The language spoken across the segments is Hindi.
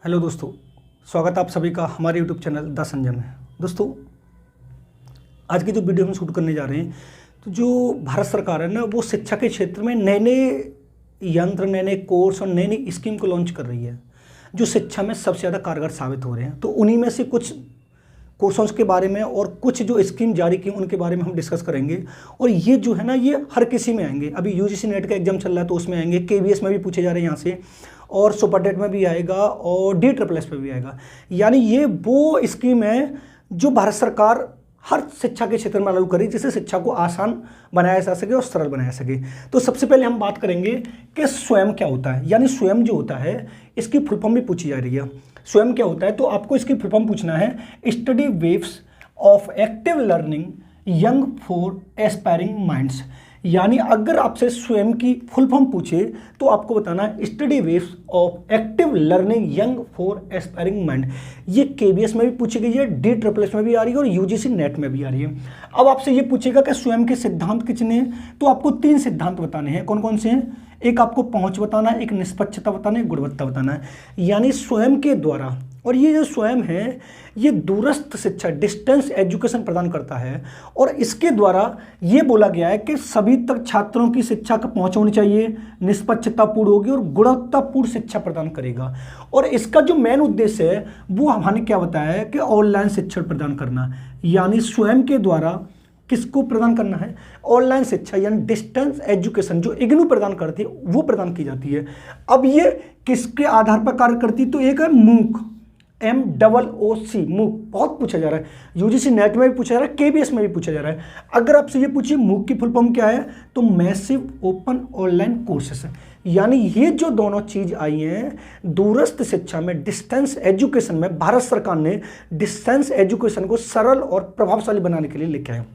हेलो दोस्तों, स्वागत है आप सभी का हमारे यूट्यूब चैनल द संजय में। दोस्तों, आज की जो वीडियो हम शूट करने जा रहे हैं, तो जो भारत सरकार है ना, वो शिक्षा के क्षेत्र में नए नए यंत्र, नए नए कोर्स और नई नई स्कीम को लॉन्च कर रही है, जो शिक्षा में सबसे ज़्यादा कारगर साबित हो रहे हैं। तो उन्हीं में से कुछ कोर्सों के बारे में और कुछ जो स्कीम जारी की उनके बारे में हम डिस्कस करेंगे। और ये जो है ना, ये हर किसी में आएंगे। अभी यूजीसी नेट का एग्जाम चल रहा है तो उसमें आएंगे, केवीएस में भी पूछे जा रहे हैं यहाँ से, और सुपर डेट में भी आएगा और DSSS पे भी आएगा। यानी ये वो स्कीम है जो भारत सरकार हर शिक्षा के क्षेत्र में लागू करी, जिससे शिक्षा को आसान बनाया जा सके और सरल बनाया सके। तो सबसे पहले हम बात करेंगे कि स्वयं क्या होता है। यानी स्वयं जो होता है, इसकी फुल फॉर्म भी पूछी जा रही है। स्वयं क्या होता है, तो आपको इसकी फुल फॉर्म पूछना है, study waves of active learning young for aspiring minds. यानी अगर आपसे स्वयं की फुल फॉर्म पूछे तो आपको बताना है study waves of active learning young for aspiring mind. ये केवीएस में भी पूछी गई है, DSSS में भी आ रही है और यूजीसी नेट में भी आ रही है। अब आपसे ये पूछेगा कि स्वयं के सिद्धांत कितने हैं, तो आपको 3 सिद्धांत बताने हैं। कौन कौन से हैं? एक आपको पहुंच बताना है, एक निष्पक्षता बताना है, गुणवत्ता बताना है। यानी स्वयं के द्वारा, और ये जो स्वयं है ये दूरस्थ शिक्षा, डिस्टेंस एजुकेशन प्रदान करता है, और इसके द्वारा ये बोला गया है कि सभी तक छात्रों की शिक्षा का पहुंच होनी चाहिए, निष्पक्षतापूर्ण होगी और गुणवत्तापूर्ण शिक्षा प्रदान करेगा। और इसका जो मेन उद्देश्य है वो हमने क्या बताया है कि ऑनलाइन शिक्षण प्रदान करना। यानी स्वयं के द्वारा किसको प्रदान करना है? ऑनलाइन शिक्षा, यानी डिस्टेंस एजुकेशन जो इग्नू प्रदान करती है वो प्रदान की जाती है। अब ये किसके आधार पर कार्य करती है? तो एक है मूक, MOOC, मूक। बहुत पूछा जा रहा है, यूजीसी नेट में भी पूछा जा रहा है, केवीएस में भी पूछा जा रहा है। अगर आपसे ये पूछिए मूक की फुल फॉर्म क्या है, तो मैसिव ओपन ऑनलाइन कोर्सेस है। यानी ये जो दोनों चीज आई हैं, दूरस्थ शिक्षा में, डिस्टेंस एजुकेशन में, भारत सरकार ने डिस्टेंस एजुकेशन को सरल और प्रभावशाली बनाने के लिए लिखा है।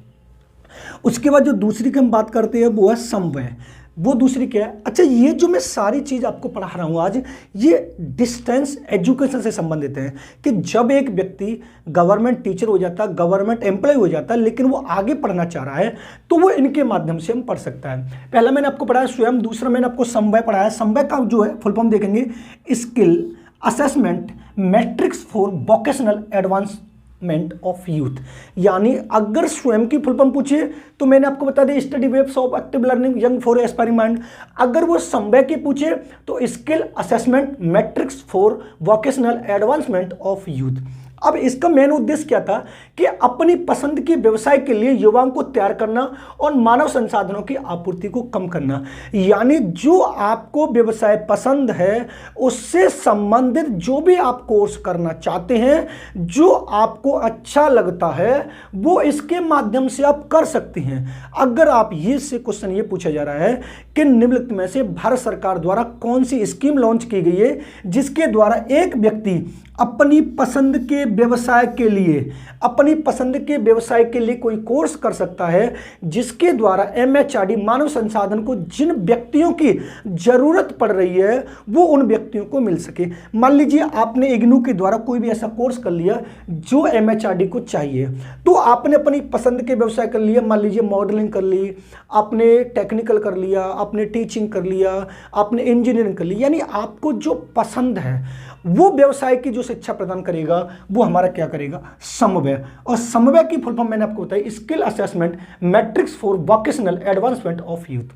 उसके बाद जो दूसरी की हम बात करते हैं वो है समन्वय। वो दूसरी क्या है? अच्छा, ये जो मैं सारी चीज आपको पढ़ा रहा हूं आज, ये डिस्टेंस एजुकेशन से संबंधित है कि जब एक व्यक्ति गवर्नमेंट टीचर हो जाता है, गवर्नमेंट एम्प्लॉय हो जाता है, लेकिन वो आगे पढ़ना चाह रहा है, तो वो इनके माध्यम से हम पढ़ सकता है। पहला मैंने आपको पढ़ाया स्वयं, दूसरा मैंने आपको समन्वय पढ़ाया। समन्वय का जो है फुल फॉर्म देखेंगे, skill assessment matrix for vocational advancement of youth. यानी अगर स्वयं की फुल फॉर्म पूछे तो मैंने आपको बता दिया study waves of active learning young for aspiring mind. अगर वो समन्वय की पूछे तो skill assessment matrix for vocational advancement of youth. अब इसका मेन उद्देश्य क्या था कि अपनी पसंद के व्यवसाय के लिए युवाओं को तैयार करना और मानव संसाधनों की आपूर्ति को कम करना। यानी जो आपको व्यवसाय पसंद है उससे संबंधित जो भी आप कोर्स करना चाहते हैं, जो आपको अच्छा लगता है, वो इसके माध्यम से आप कर सकते हैं। अगर आप ये से क्वेश्चन ये पूछा जा रहा है कि निम्नलिखित में से भारत सरकार द्वारा कौन सी स्कीम लॉन्च की गई है जिसके द्वारा एक व्यक्ति अपनी पसंद के व्यवसाय के लिए, अपनी पसंद के व्यवसाय के लिए कोई कोर्स कर सकता है, जिसके द्वारा MHRD मानव संसाधन को जिन व्यक्तियों की जरूरत पड़ रही है वो उन व्यक्तियों को मिल सके। मान लीजिए आपने इग्नू के द्वारा कोई भी ऐसा कोर्स कर लिया जो MHRD को चाहिए, तो आपने अपनी पसंद के व्यवसाय कर लिया। मान लीजिए मॉडलिंग कर ली, आपने टेक्निकल कर लिया, आपने टीचिंग कर लिया, आपने इंजीनियरिंग कर ली। यानी आपको जो पसंद है वो व्यवसाय की जो शिक्षा प्रदान करेगा वो हमारा क्या करेगा? समन्वय। और समन्वय की फुल फॉर्म मैंने आपको बताई, skill assessment matrix for vocational advancement of youth.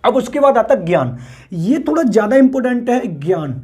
अब उसके बाद आता है ज्ञान। ये थोड़ा ज्यादा इंपॉर्टेंट है, ज्ञान।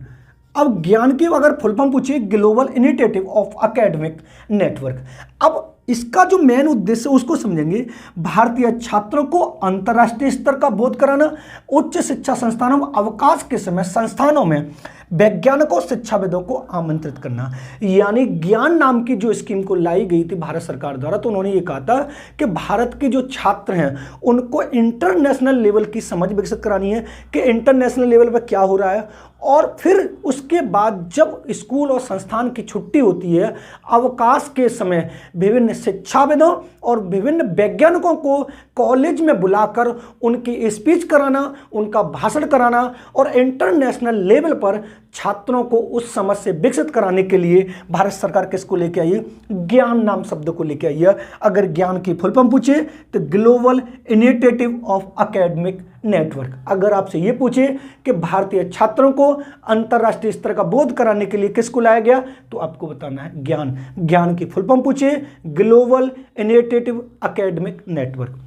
अब ज्ञान की अगर फुल फॉर्म पूछिए, global initiative of academic network. अब इसका जो मेन उद्देश्य उसको समझेंगे। भारतीय छात्रों को अंतर्राष्ट्रीय स्तर का बोध कराना, उच्च शिक्षा संस्थानों में अवकाश के समय संस्थानों में वैज्ञानिकों शिक्षाविदों को आमंत्रित करना। यानी ज्ञान नाम की जो स्कीम को लाई गई थी भारत सरकार द्वारा, तो उन्होंने ये कहा था कि भारत के जो छात्र हैं उनको इंटरनेशनल लेवल की समझ विकसित करानी है कि इंटरनेशनल लेवल पर क्या हो रहा है। और फिर उसके बाद जब स्कूल और संस्थान की छुट्टी होती है, अवकाश के समय विभिन्न शिक्षाविदों और विभिन्न वैज्ञानिकों को कॉलेज में बुलाकर उनकी स्पीच कराना, उनका भाषण कराना और इंटरनेशनल लेवल पर छात्रों को उस समझ से विकसित कराने के लिए भारत सरकार किसको लेके आई है? ज्ञान नाम शब्द को लेके आई है। अगर ज्ञान की फुल फॉर्म पूछे तो global initiative of academic network. अगर आपसे ये पूछे कि भारतीय छात्रों को अंतरराष्ट्रीय स्तर का बोध कराने के लिए किसको लाया गया, तो आपको बताना है ज्ञान। ज्ञान की फुल फॉर्म पूछे ग्लोबल इनिशिएटिव एकेडमिक नेटवर्क।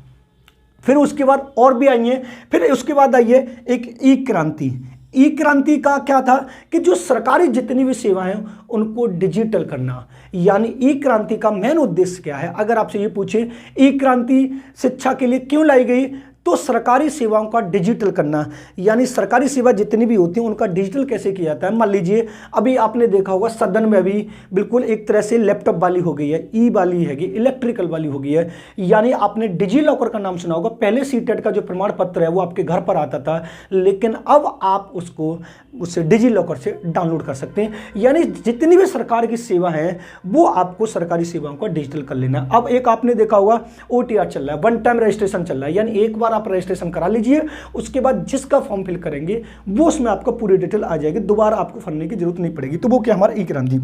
फिर उसके बाद और भी आइए, फिर उसके बाद आइए एक ई क्रांति। ई क्रांति का क्या था कि जो सरकारी जितनी भी सेवाएं हैं उनको डिजिटल करना, यानी ई क्रांति का मेन उद्देश्य क्या है? अगर आपसे ये पूछे ई क्रांति शिक्षा के लिए क्यों लाई गई, तो सरकारी सेवाओं का डिजिटल करना, यानी सरकारी सेवा जितनी भी होती हैं उनका डिजिटल कैसे किया जाता है। मान लीजिए अभी आपने देखा होगा सदन में अभी बिल्कुल एक तरह से लैपटॉप वाली हो गई है, ई वाली हैगी, इलेक्ट्रिकल वाली हो गई है, यानी आपने डिजी लॉकर का नाम सुना होगा। पहले सीटेट का जो प्रमाण पत्र है वो आपके घर पर आता था, लेकिन अब आप उसको उससे डिजी लॉकर से डाउनलोड कर सकते हैं। यानी जितनी भी सरकार की सेवा है वो आपको सरकारी सेवाओं का डिजिटल कर लेना। अब एक आपने देखा होगा OTR चल रहा है, वन टाइम रजिस्ट्रेशन चल रहा है, यानी एक बार आप रजिस्ट्रेशन करा लीजिए, उसके बाद जिसका फॉर्म फिल करेंगे वो उसमें आपका पूरी डिटेल आ जाएगी, दोबारा आपको भरने की जरूरत नहीं पड़ेगी। तो वो क्या हमारा ई क्रांति।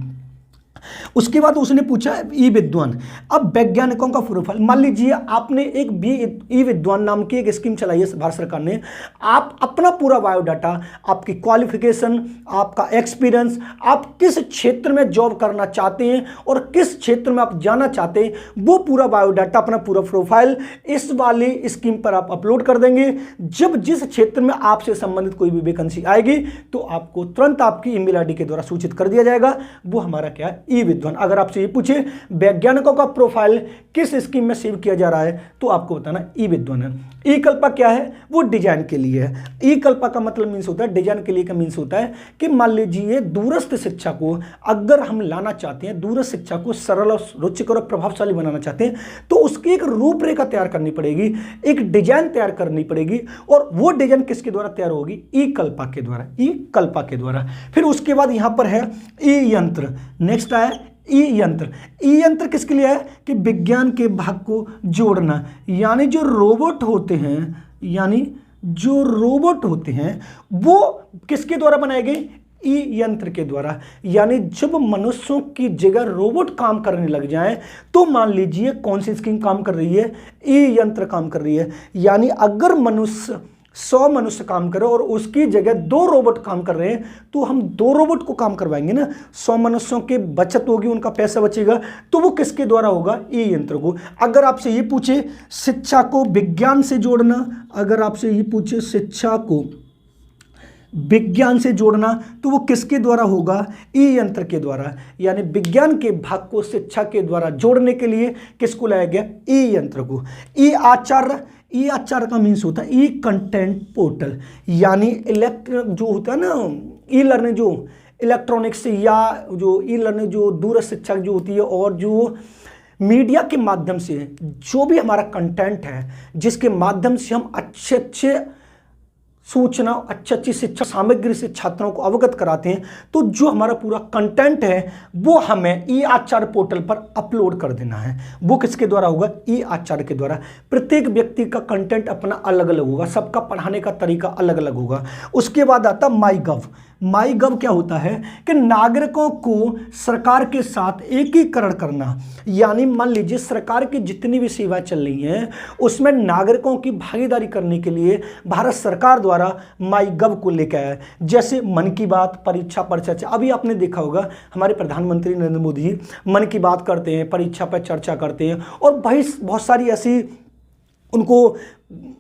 उसके बाद उसने पूछा ई विद्वान। अब वैज्ञानिकों का प्रोफाइल, मान लीजिए आपने एक ई विद्वान नाम की एक स्कीम चलाई है भारत सरकार ने। आप अपना पूरा बायोडाटा, आपकी क्वालिफिकेशन, आपका एक्सपीरियंस, आप किस क्षेत्र में जॉब करना चाहते हैं और किस क्षेत्र में आप जाना चाहते हैं, वो पूरा बायोडाटा, अपना पूरा प्रोफाइल इस वाली स्कीम पर आप अपलोड कर देंगे। जब जिस क्षेत्र में आपसे संबंधित कोई भी वैकेंसी आएगी तो आपको तुरंत आपकी ईमेल आईडी के द्वारा सूचित कर दिया जाएगा। वो हमारा क्या है? ई विद्वान। अगर आपसे ये पूछे वैज्ञानिकों का प्रोफाइल किस स्कीम में सेव किया जा रहा है, तो आपको बताना ई विद्वान है। ई कल्पा क्या है? वो डिजाइन के लिए है। ई कल्पा का मतलब मीन्स होता है, डिजाइन के लिए का मीन्स होता है कि मान लीजिए दूरस्थ शिक्षा को अगर हम लाना चाहते हैं, दूरस्थ शिक्षा को सरल और रुचिकर और प्रभावशाली बनाना चाहते हैं, तो उसकी एक रूपरेखा तैयार करनी पड़ेगी, एक डिजाइन तैयार करनी पड़ेगी, और वो डिजाइन किसके द्वारा तैयार होगी? ई कल्पा के द्वारा, ई कल्पा के द्वारा। फिर उसके बाद यहां पर है ई यंत्र। नेक्स्ट आया ई यंत्र। ई यंत्र किसके लिए है? कि विज्ञान के भाग को जोड़ना, यानी जो रोबोट होते हैं, यानी जो रोबोट होते हैं वो किसके द्वारा बनाए गए? ई यंत्र के द्वारा। यानी जब मनुष्यों की जगह रोबोट काम करने लग जाएं, तो मान लीजिए कौन सी स्कीम काम कर रही है? ई यंत्र काम कर रही है। यानी अगर 100 मनुष्य काम करे और उसकी जगह 2 रोबोट काम कर रहे हैं, तो हम 2 रोबोट को काम करवाएंगे ना, 100 मनुष्यों की बचत होगी, उनका पैसा बचेगा, तो वो किसके द्वारा होगा? ई यंत्र को। अगर आपसे ये पूछे शिक्षा को विज्ञान से जोड़ना, अगर आपसे ये पूछे शिक्षा को विज्ञान से जोड़ना, तो वो किसके द्वारा होगा? ई यंत्र के द्वारा। यानी विज्ञान के भाग को शिक्षा के द्वारा जोड़ने के लिए किसको लाया गया? ई यंत्र को। ई आचार्य, ई आचार्य का मीन्स होता है ई कंटेंट पोर्टल, यानी जो होता है ना ई लर्निंग, जो इलेक्ट्रॉनिक्स या जो ई लर्निंग जो दूर शिक्षा जो होती है, और जो मीडिया के माध्यम से जो भी हमारा कंटेंट है, जिसके माध्यम से हम अच्छे सूचना, अच्छी शिक्षा सामग्री से छात्रों को अवगत कराते हैं, तो जो हमारा पूरा कंटेंट है वो हमें ई आचार्य पोर्टल पर अपलोड कर देना है। वो किसके द्वारा होगा? ई आचार्य के द्वारा। प्रत्येक व्यक्ति का कंटेंट अपना अलग अलग होगा, सबका पढ़ाने का तरीका अलग अलग होगा। उसके बाद आता माई गव। माई गव क्या होता है? कि नागरिकों को सरकार के साथ एकीकरण करना, यानी मान लीजिए सरकार की जितनी भी सेवाएं चल रही हैं उसमें नागरिकों की भागीदारी करने के लिए भारत सरकार द्वारा माई गव को लेकर आया। जैसे मन की बात, परीक्षा पर चर्चा। अभी आपने देखा होगा हमारे प्रधानमंत्री नरेंद्र मोदी जी मन की बात करते हैं, परीक्षा पर चर्चा करते हैं, और बहुत सारी ऐसी उनको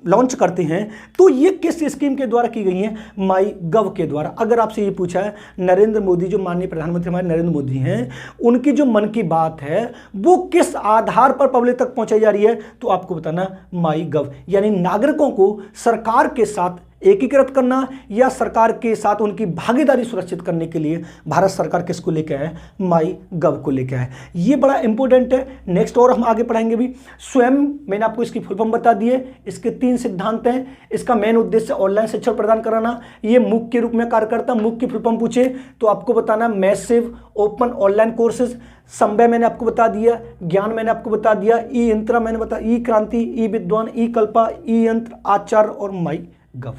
लॉन्च करते हैं। तो ये किस स्कीम के द्वारा की गई है? माई गव के द्वारा। अगर आपसे ये पूछा है नरेंद्र मोदी, जो माननीय प्रधानमंत्री हमारे नरेंद्र मोदी हैं, उनकी जो मन की बात है वो किस आधार पर पब्लिक तक पहुंचाई जा रही है, तो आपको बताना माई गव। यानी नागरिकों को सरकार के साथ एकीकृत करना या सरकार के साथ उनकी भागीदारी सुरक्षित करने के लिए भारत सरकार किसको लेकर आए? माई गव को लेकर आए। ये बड़ा इंपॉर्टेंट है। नेक्स्ट और हम आगे पढ़ाएंगे भी। स्वयं मैंने आपको इसकी फुल फॉर्म बता दी है। इसके 3 सिद्धांत हैं। इसका मेन उद्देश्य ऑनलाइन शिक्षा प्रदान कराना। ये मूक के रूप में कार्य करता। मूक की फुल फॉर्म पूछे तो आपको बताना मैसिव ओपन ऑनलाइन कोर्सेज। संभव मैंने आपको बता दिया, ज्ञान मैंने आपको बता दिया, ई यंत्र मैंने बता, ई क्रांति, ई विद्वान, ई कल्पा, ई यंत्र, आचार्य और माई गव।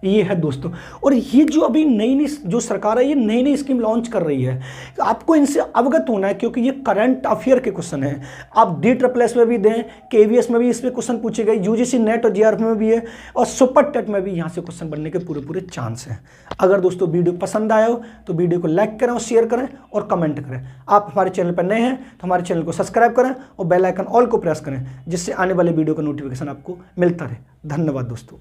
ये है दोस्तों। और ये जो अभी नई नई जो सरकार है ये नई नई स्कीम लॉन्च कर रही है, आपको इनसे अवगत होना है क्योंकि ये करंट अफेयर के क्वेश्चन है। आप DSSS में भी दें, KVS में भी इसमें क्वेश्चन पूछे गए, UGC नेट और JRF में भी है, और सुपर टेट में भी यहाँ से क्वेश्चन बनने के पूरे पूरे चांस हैं। अगर दोस्तों वीडियो पसंद आया हो तो वीडियो को लाइक करें और शेयर करें और कमेंट करें। आप हमारे चैनल पर नए हैं तो हमारे चैनल को सब्सक्राइब करें और बेल आइकन ऑल को प्रेस करें, जिससे आने वाले वीडियो का नोटिफिकेशन आपको मिलता रहे। धन्यवाद दोस्तों।